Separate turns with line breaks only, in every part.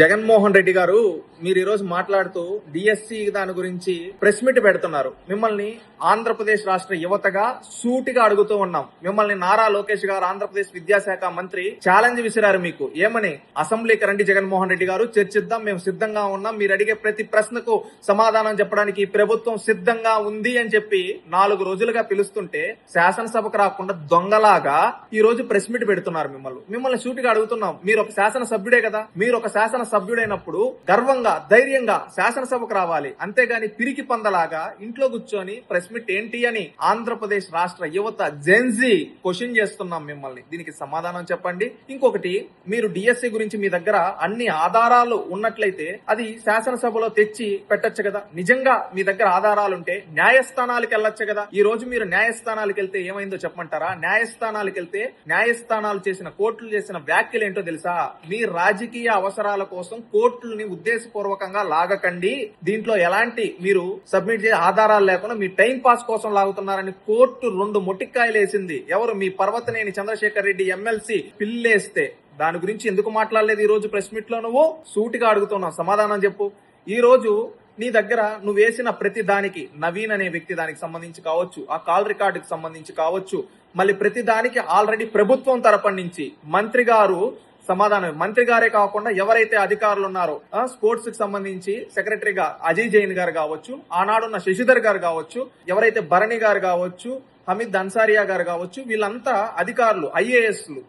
జగన్మోహన్ రెడ్డి గారు మీరు ఈరోజు మాట్లాడుతూ డిఎస్సి దాని గురించి ప్రెస్ మీట్ పెడుతున్నారు. మిమ్మల్ని ఆంధ్రప్రదేశ్ రాష్ట్ర యువతగా సూటిగా అడుగుతూ ఉన్నాం. మిమ్మల్ని నారా లోకేష్ గారు ఆంధ్రప్రదేశ్ విద్యాశాఖ మంత్రి ఛాలెంజ్ విసిరారు మీకు. ఏమని? అసెంబ్లీకి రండి జగన్మోహన్ రెడ్డి గారు, చర్చిద్దాం, మేము సిద్ధంగా ఉన్నాం, మీరు అడిగే ప్రతి ప్రశ్నకు సమాధానం చెప్పడానికి ప్రభుత్వం సిద్ధంగా ఉంది అని చెప్పి 4 రోజులుగా పిలుస్తుంటే శాసనసభకు రాకుండా దొంగలాగా ఈ రోజు ప్రెస్ మీట్ పెడుతున్నారు. మిమ్మల్ని సూటిగా అడుగుతున్నాం. మీరు ఒక శాసనసభ్యుడే కదా, మీరు ఒక శాసనసభ్యుడైనప్పుడు గర్వంగా ధైర్యంగా శాసనసభకు రావాలి, అంతేగాని పిరికి పందలాగా ఇంట్లో కూర్చొని ప్రెస్ మీట్ ఏంటి అని ఆంధ్రప్రదేశ్ రాష్ట్ర యువత జెన్జీ క్వశ్చన్ చేస్తున్నాం మిమ్మల్ని. దీనికి సమాధానం చెప్పండి. ఇంకొకటి, మీరు డిఎస్సి గురించి మీ దగ్గర అన్ని ఆధారాలు ఉన్నట్లయితే అది శాసనసభలో తెచ్చి పెట్టొచ్చు కదా. నిజంగా మీ దగ్గర ఆధారాలుంటే న్యాయస్థానాలకు వెళ్ళొచ్చు కదా. ఈ రోజు మీరు న్యాయస్థానాలకు వెళ్తే ఏమైందో చెప్పమంటారా? న్యాయస్థానాలకు వెళ్తే న్యాయస్థానాలు చేసిన, కోర్టులు చేసిన వ్యాఖ్యలు ఏంటో తెలుసా? మీ రాజకీయ అవసరాల కోసం కోర్టులని ఉద్దేశపూర్వకంగా లాగకండి. దీంట్లో ఎలాంటి మీరు సబ్మిట్ చేసే ఆధారాలు లేకుండా మీ టైం పాస్ కోసం లాగుతున్నారని కోర్టు 2 మొట్టికాయలు వేసింది. ఎవరు? మీ పర్వతనేని చంద్రశేఖర్ రెడ్డి ఎమ్మెల్సీ పిల్లేస్తే. దాని గురించి ఎందుకు మాట్లాడలేదు ఈ రోజు ప్రెస్ మీట్ లో? నువ్వు సూటిగా అడుగుతున్నావు, సమాధానం చెప్పు. ఈ రోజు నీ దగ్గర నువ్వు వేసిన ప్రతి దానికి, నవీన్ అనే వ్యక్తి దానికి సంబంధించి కావచ్చు, ఆ కాల్ రికార్డుకి సంబంధించి కావచ్చు, మళ్ళీ ప్రతి దానికి ఆల్రెడీ ప్రభుత్వం తరపు నుంచి మంత్రి గారు సమాధానం, మంత్రి గారే కాకుండా ఎవరైతే అధికారులు ఉన్నారో, స్పోర్ట్స్ కి సంబంధించి సెక్రటరీగా అజయ్ జైన్ గారు కావచ్చు, ఆనాడున్న శశిధర్ గారు కావచ్చు, ఎవరైతే భరణి గారు కావచ్చు, హమీద్ అన్సారియా గారు కావచ్చు, వీళ్ళంతా అధికారులు, ఐఏఎస్లు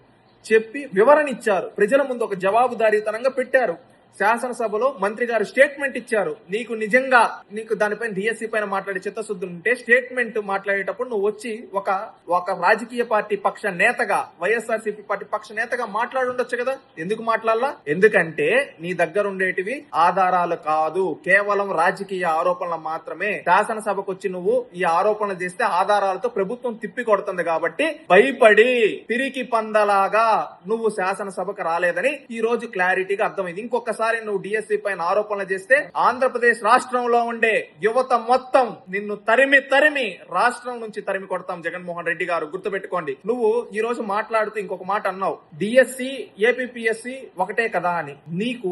చెప్పి వివరణ ఇచ్చారు. ప్రజల ముందు ఒక జవాబుదారీతనంగా పెట్టారు. శాసనసభలో మంత్రి గారు స్టేట్మెంట్ ఇచ్చారు. నీకు దానిపైన డిఎస్సి పైన మాట్లాడే చిత్తశుద్ధి ఉంటే స్టేట్మెంట్ మాట్లాడేటప్పుడు నువ్వు వచ్చి ఒక రాజకీయ పార్టీ పక్ష నేతగా, వైఎస్ఆర్సీపీ పార్టీ పక్ష నేతగా మాట్లాడుండొచ్చు కదా. ఎందుకు మాట్లాడాలా? ఎందుకంటే నీ దగ్గర ఉండేటివి ఆధారాలు కాదు, కేవలం రాజకీయ ఆరోపణలు మాత్రమే. శాసనసభకు వచ్చి నువ్వు ఈ ఆరోపణలు చేస్తే ఆధారాలతో ప్రభుత్వం తిప్పి కొడుతుంది కాబట్టి భయపడి పిరికి పందలాగా నువ్వు శాసనసభకు రాలేదని ఈ రోజు క్లారిటీగా అర్థమైంది. ఇంకొకసారి నువ్వు డిఎస్సి పైన ఆరోపణలు చేస్తే ఆంధ్రప్రదేశ్ రాష్ట్రంలో ఉండే యువత మొత్తం నిన్ను తరిమి రాష్ట్రం నుంచి తరిమి కొడతాం జగన్మోహన్ రెడ్డి గారు, గుర్తుపెట్టుకోండి. నువ్వు ఈ రోజు మాట్లాడుతూ ఇంకొక మాట అన్నావు, డిఎస్సి ఏపీపీఎస్సి ఒకటే కదా అని. నీకు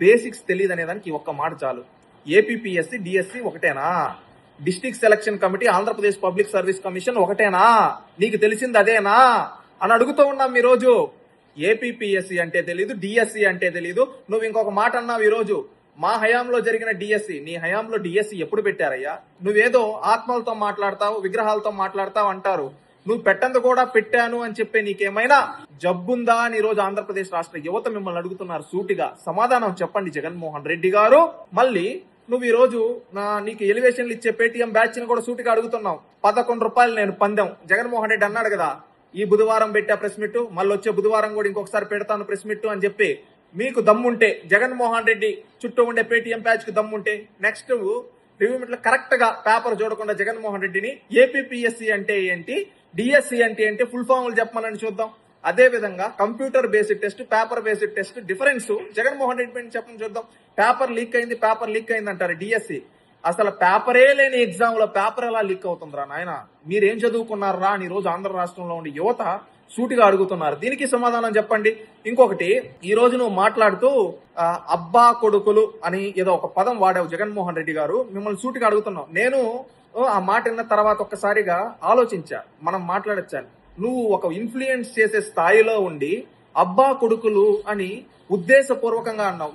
బేసిక్స్ తెలియదు అనేదానికి ఒక్క మాట చాలు. ఏపీపీఎస్సి డిఎస్సి ఒకటేనా? District selection committee, Andhra Pradesh public service commission ఒకటేనా? నీకు తెలిసింది అదేనా అని అడుగుతూ ఉన్నాం ఈ రోజు. ఏపీపీఎస్సీ అంటే తెలీదు, డిఎస్సి అంటే తెలీదు. నువ్వు ఇంకొక మాట అన్నావు ఈ రోజు, మా హయాంలో జరిగిన డిఎస్సి. నీ హయాంలో డిఎస్సి ఎప్పుడు పెట్టారయ్యా? నువ్వేదో ఆత్మలతో మాట్లాడతావు, విగ్రహాలతో మాట్లాడతావు అంటారు. నువ్వు పెట్టందు కూడా పెట్టాను అని చెప్పే నీకేమైనా జబ్బుందా అని ఈ రోజు ఆంధ్రప్రదేశ్ రాష్ట్ర యువత మిమ్మల్ని అడుగుతున్నారు. సూటిగా సమాధానం చెప్పండి జగన్మోహన్ రెడ్డి గారు. మళ్ళీ నువ్వు ఈ రోజు నీకు ఎలివేషన్లు ఇచ్చే పేటీఎం బ్యాచ్ ని కూడా సూటిగా అడుగుతున్నావు. 11 రూపాయలు నేను పందెం. జగన్మోహన్ రెడ్డి అన్నాడు కదా, ఈ బుధవారం పెట్టా ప్రెస్ మీట్, మళ్ళీ వచ్చే బుధవారం కూడా ఇంకొకసారి పెడతాను ప్రెస్ మీట్ అని చెప్పి. మీకు దమ్ముంటే, జగన్మోహన్ రెడ్డి చుట్టూ ఉండే పేటీఎం ప్యాచ్ కి దమ్ముంటే నెక్స్ట్ రివ్యూ మీట్ లో కరెక్ట్ గా పేపర్ చూడకుండా జగన్మోహన్ రెడ్డిని ఏపీపీఎస్సీ అంటే ఏంటి, డిఎస్సి అంటే ఏంటి, ఫుల్ ఫామ్లు చెప్పమని చూద్దాం. అదే విధంగా computer based test, paper based test difference Jaganmohan Reddy పైన చెప్పని చూద్దాం. పేపర్ లీక్ అయింది అంటారు డిఎస్సి. అసలు పేపరే లేని ఎగ్జామ్ లో పేపర్ ఎలా లీక్ అవుతుందిరా నాయన? మీరేం చదువుకున్నారా అని ఈ రోజు ఆంధ్ర రాష్ట్రంలో ఉండే యువత సూటిగా అడుగుతున్నారు. దీనికి సమాధానం చెప్పండి. ఇంకొకటి, ఈ రోజు నువ్వు మాట్లాడుతూ అబ్బా కొడుకులు అని ఏదో ఒక పదం వాడావు జగన్మోహన్ రెడ్డి గారు. మిమ్మల్ని సూటిగా అడుగుతున్నావు. నేను ఆ మాట విన్న తర్వాత ఒక్కసారిగా ఆలోచించా, మనం మాట్లాడొచ్చాను. నువ్వు ఒక ఇన్ఫ్లుయెన్స్ చేసే స్థాయిలో ఉండి అబ్బా కొడుకులు అని ఉద్దేశపూర్వకంగా అన్నావు.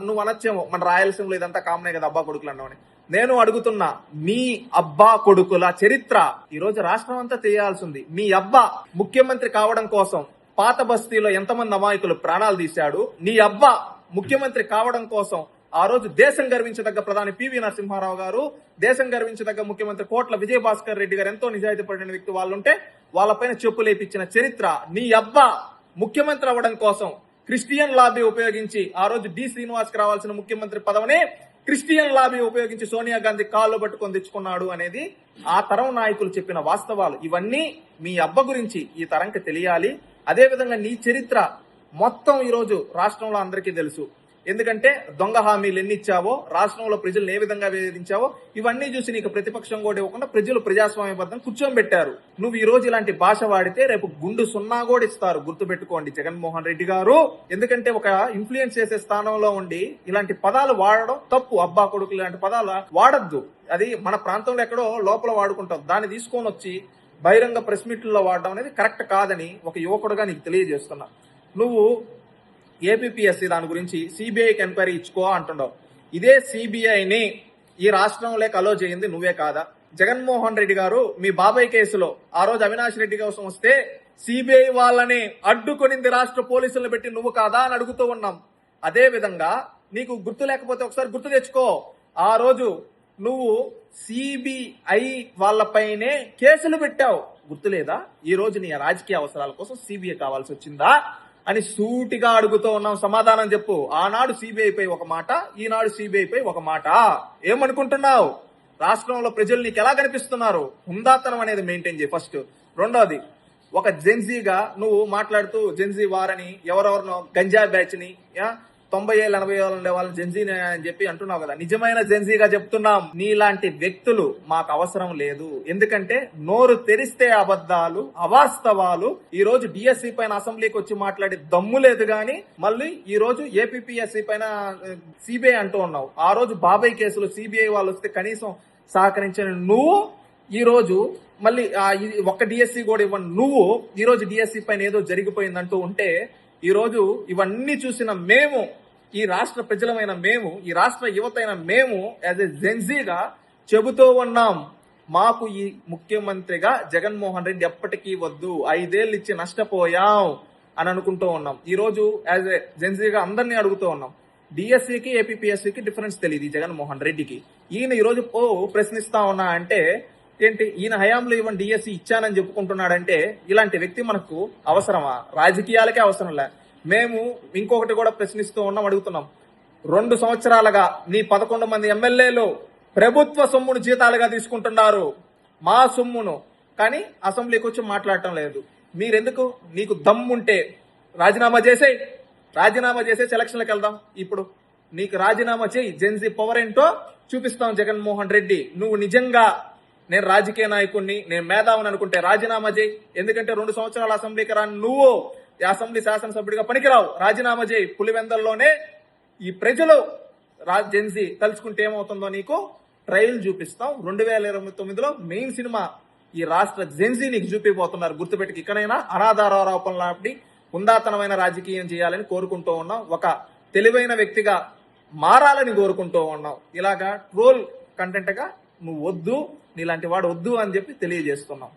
నువ్వు అనొచ్చేమో, మన రాయలసీమలో ఇదంతా కామనే కదా అబ్బా కొడుకులు అన్నావు. నేను అడుగుతున్నా, మీ అబ్బా కొడుకుల చరిత్ర ఈ రోజు రాష్ట్రం అంతా తెలియాల్సింది. మీ అబ్బా ముఖ్యమంత్రి కావడం కోసం పాత బస్తీలో ఎంతమంది అమాయకులు ప్రాణాలు తీశాడు? నీ అబ్బా ముఖ్యమంత్రి కావడం కోసం ఆ రోజు దేశం గర్వించదగ్గ ప్రధాని పివి నరసింహారావు గారు, దేశం గర్వించదగ్గ ముఖ్యమంత్రి కోట్ల విజయభాస్కర్ రెడ్డి గారు, ఎంతో నిజాయితీ పడిన వ్యక్తి వాళ్ళుంటే వాళ్ళపైన చెప్పులేపించిన చరిత్ర నీ అబ్బా. ముఖ్యమంత్రి అవ్వడం కోసం క్రిస్టియన్ లాబీ ఉపయోగించి ఆ రోజు డి శ్రీనివాస్ కి రావాల్సిన ముఖ్యమంత్రి పదవిని క్రిస్టియన్ లాబీ ఉపయోగించి సోనియా గాంధీ కాళ్ళు పట్టుకొని తెచ్చుకున్నాడు అనేది ఆ తరం నాయకులు చెప్పిన వాస్తవాలు. ఇవన్నీ మీ అబ్బ గురించి ఈ తరంకి తెలియాలి. అదే విధంగా నీ చరిత్ర మొత్తం ఈ రోజు రాష్ట్రంలో అందరికీ తెలుసు. ఎందుకంటే దొంగ హామీలు ఎన్ని ఇచ్చావో, రాష్ట్రంలో ప్రజలను ఏ విధంగా వేధించావో ఇవన్నీ చూసి నీకు ప్రతిపక్షం కూడా ఇవ్వకుండా ప్రజలు ప్రజాస్వామ్యబద్ధం కూర్చోబెట్టారు. నువ్వు ఈ రోజు ఇలాంటి భాష వాడితే రేపు గుండు సున్నా కూడా ఇస్తారు, గుర్తుపెట్టుకోండి జగన్మోహన్ రెడ్డి గారు. ఎందుకంటే ఒక ఇన్ఫ్లుయెన్స్ చేసే స్థానంలో ఉండి ఇలాంటి పదాలు వాడడం తప్పు. అబ్బా కొడుకు ఇలాంటి పదాలు వాడద్దు. అది మన ప్రాంతంలో ఎక్కడో లోపల వాడుకుంటాం, దాన్ని తీసుకొని వచ్చి బహిరంగ ప్రెస్ మీట్లలో వాడడం అనేది కరెక్ట్ కాదని ఒక యువకుడుగా నీకు తెలియజేస్తున్నా. నువ్వు ఏపీఎస్సీ దాని గురించి సిబిఐకి ఎంక్వైరీ ఇచ్చుకో అంటున్నావు. ఇదే సిబిఐని ఈ రాష్ట్రంలోకి అలో చేయింది నువ్వే కాదా? జగన్మోహన్ రెడ్డి గారు మీ బాబాయ్ కేసులో ఆ రోజు అవినాష్ రెడ్డి కోసం వస్తే సిబిఐ వాళ్ళని అడ్డుకొనింది రాష్ట్ర పోలీసులను పెట్టి నువ్వు కాదా అని అడుగుతూ ఉన్నాం. అదే విధంగా నీకు గుర్తు లేకపోతే ఒకసారి గుర్తు తెచ్చుకో. ఆ రోజు నువ్వు సిబిఐ వాళ్ళపైనే కేసులు పెట్టావు, గుర్తులేదా? ఈ రోజు నీ రాజకీయ అవసరాల కోసం సిబిఐ కావాల్సి వచ్చిందా అని సూటిగా అడుగుతూ ఉన్నాం. సమాధానం చెప్పు. ఆనాడు సిబిఐ పై ఒక మాట, ఈనాడు సిబిఐ పై ఒక మాట. ఏమనుకుంటున్నావు? రాష్ట్రంలో ప్రజలు నీకు ఎలా కనిపిస్తున్నారు? హుందాతనం అనేది మెయింటైన్ చేయి ఫస్ట్. రెండోది, ఒక జెన్జీగా నువ్వు మాట్లాడుతూ జెన్జీ వారని ఎవరెవరినో గంజా బ్యాచ్ ని 90 ఏళ్ళు 80 ఏళ్ళు ఉండే వాళ్ళని జెన్జీ అని చెప్పి అంటున్నావు కదా. నిజమైన జెన్జీగా చెప్తున్నాం, నీలాంటి వ్యక్తులు మాకు అవసరం లేదు. ఎందుకంటే నోరు తెరిస్తే అబద్ధాలు, అవాస్తవాలు. ఈ రోజు డిఎస్సి పైన అసెంబ్లీకి వచ్చి మాట్లాడి దమ్ము లేదు గాని మళ్ళీ ఈ రోజు ఏపీఎస్సీ పైన సిబిఐ అంటూ ఉన్నావు. ఆ రోజు బాబాయ్ కేసులో సిబిఐ వాళ్ళు వస్తే కనీసం సహకరించిన నువ్వు ఈ రోజు మళ్ళీ ఒక్క డిఎస్సి కూడా ఇవ్వను నువ్వు ఈ రోజు డిఎస్సి పైన ఏదో జరిగిపోయిందంటూ ఉంటే, ఈ రోజు ఇవన్నీ చూసిన మేము, ఈ రాష్ట్ర ప్రజలమైన మేము, ఈ రాష్ట్ర యువతైన మేము యాజ్ ఎ జెన్జీగా చెబుతూ ఉన్నాం, మాకు ఈ ముఖ్యమంత్రిగా జగన్మోహన్ రెడ్డి ఎప్పటికీ వద్దు, 5 ఏళ్ళు ఇచ్చి నష్టపోయాం అని అనుకుంటూ ఉన్నాం. ఈ రోజు యాజ్ ఎ జెన్జీగా అందరినీ అడుగుతూ ఉన్నాం. డిఎస్సికి ఏపీఎస్సీకి డిఫరెన్స్ తెలియదు జగన్మోహన్ రెడ్డికి. ఈయన ఈ రోజు ప్రశ్నిస్తా ఉన్నా అంటే ఏంటి? ఈయన హయాంలో ఇవ్వని డిఎస్సి ఇచ్చానని చెప్పుకుంటున్నాడంటే ఇలాంటి వ్యక్తి మనకు అవసరమా? రాజకీయాలకే అవసరం లే. మేము ఇంకొకటి కూడా ప్రశ్నిస్తూ ఉన్నాం, అడుగుతున్నాం. 2 సంవత్సరాలుగా నీ 11 మంది ఎమ్మెల్యేలు ప్రభుత్వ సొమ్మును జీతాలుగా తీసుకుంటున్నారు, మా సొమ్మును. కానీ అసెంబ్లీకి వచ్చి మాట్లాడటం లేదు. మీరెందుకు? నీకు దమ్ముంటే రాజీనామా చేసేయి, రాజీనామా చేసే ఎలక్షన్లకు వెళ్దాం. ఇప్పుడు నీకు రాజీనామా చేయి, జెన్జీ పవర్ ఏంటో చూపిస్తాం. జగన్మోహన్ రెడ్డి, నువ్వు నిజంగా నేను రాజకీయ నాయకుడిని, నేను మేధావిని అనుకుంటే రాజీనామా చేయి. ఎందుకంటే 2 సంవత్సరాల అసెంబ్లీకి రాని నువ్వు అసెంబ్లీ శాసనసభ్యుడిగా పనికిరావు. రాజీనామా చేయి. పులివెందల్లోనే ఈ ప్రజలు జెన్జీ తలుచుకుంటే ఏమవుతుందో నీకు ట్రయల్ చూపిస్తాం. 2029లో మెయిన్ సినిమా ఈ రాష్ట్ర జెన్జీ నీకు చూపిపోతున్నారు. గుర్తుపెట్టుకు. ఇక్కడైనా అనాధారారోపణలు ఆపి హుందాతనమైన రాజకీయం చేయాలని కోరుకుంటూ ఉన్నాం. ఒక తెలివైన వ్యక్తిగా మారాలని కోరుకుంటూ ఉన్నాం. ఇలాగా ట్రోల్ కంటెంట్ గా నువ్వు వద్దు, నీలాంటి వాడు వద్దు అని చెప్పి తెలియజేస్తున్నాం.